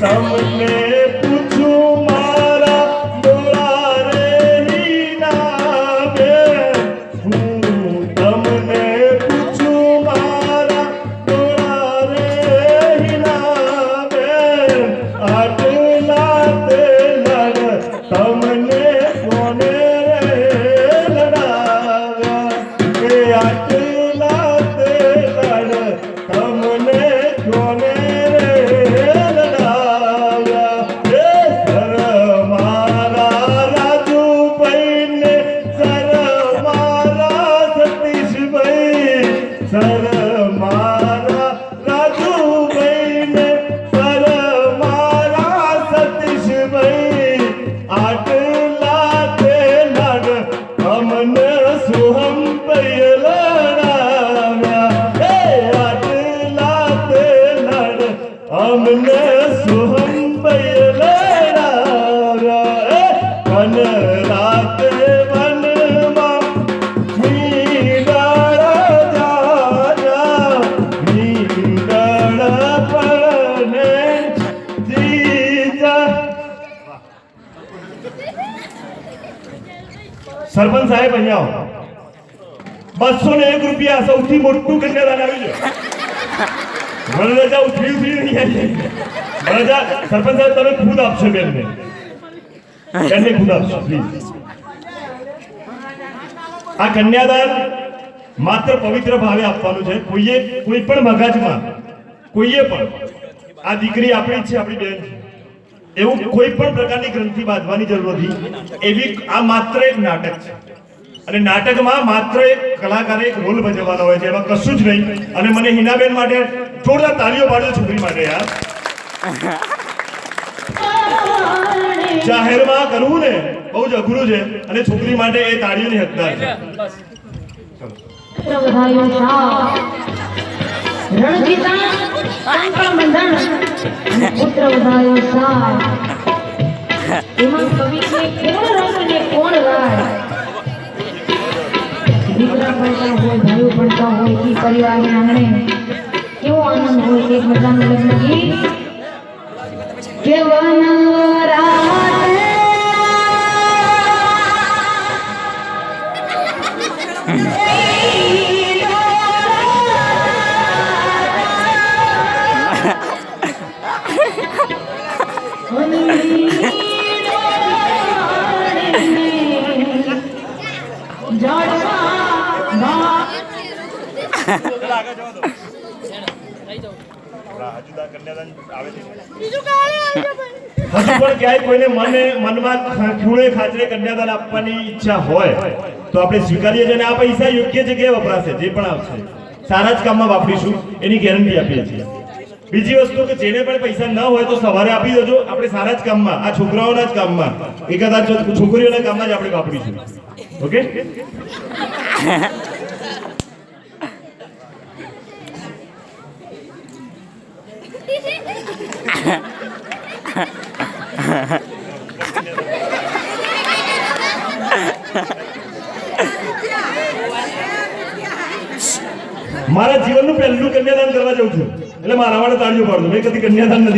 તમને પૂછું મારા ડોળા રે હીના બેન, હું તમને પૂછું મારા ડોળા રે હીના બેન, આટલા તે લડ તમને કોને રે લડાવ્યા, એ આટલા તે લડ તમને કોને રે લડાવ્યા, એ સર મારા રાજુભાઈને, સર મારા સતીશભાઈ, સર મારા રાજુભાઈને, સર મારા સતીશભાઈ, આટલા તે લડ અમને સોહમ ભાઈ લડાવ્યા, એ આટલા તે લડ અમને સોહમ ભાઈ લડાવ્યા, વન રાતે વનમાં નીંદણ જાજા, નીંદણ પડને જીજા. સરપંચ સાહેબ અહીંયા આવો. 201 રૂપિયા સૌથી મોટું કન્યાદાન આવી છે. વનરાજા ઉઠી નહીં આવી. વનરાજા સરપંચ સાહેબ તમે ખુદ આપશો બેનને, બેનને ખુદ આપશો પ્લીઝ. આ કન્યાદાન માત્ર પવિત્ર ભાવે આપવાનું છે. કોઈ પણ મગાજમાં કોઈએ પણ આ દીકરી આપણી છે, આપણી બેન છે એવું કોઈ પણ પ્રકારની ગ્રંથિ બાંધવાની જરૂર નથી. એવી આ માત્ર એક નાટક છે અને નાટકમાં માત્ર એક કલાકારે એક રોલ ભજવવાનો હોય છે, એમાં કશું જ નહીં. અને મને હિનાબેન માટે જોરદાર તાળીઓ પાડજો છોકરી માટે યાર. જાહેરમાં કરવું ને બહુ જ અઘરું છે અને છોકરી માટે એ તાળીઓની હકદાર છે. પુત્ર વધાયો સાર, એમાં કવિને કોણ રંગ ને કોણ લાડ, દીકરા ભણતા હોય, ભાઈઓ ભણતા હોય, એ પરિવારના આંગણે કેવો આનંદ હોય. એક મજાનું લગ્ન ગીત કે ખૂણે ખાચરે કન્યાદાન આપવાની ઈચ્છા હોય તો આપણે સ્વીકારીએ છીએ અને આ પૈસા યોગ્ય જગ્યાએ વપરાશે. જે પણ આવશે સારા જ કામમાં વાપરીશું એની ગેરંટી આપીએ છીએ. બીજી વસ્તુ કે જેને પણ પૈસા ન હોય તો સવારે આપી દેજો. આપણે સારા જ કામમાં, આ છોકરાઓના જ કામમાં, એકાદા છોકરીઓના કામમાં જ આપણે વાપરીશું. ઓકે. મારા જીવનનું પહેલું કન્યાદાન કરવા જાઉં છું એટલે મારા માટે તાળીઓ પાડજો. મેં કદી કન્યાદાન નથી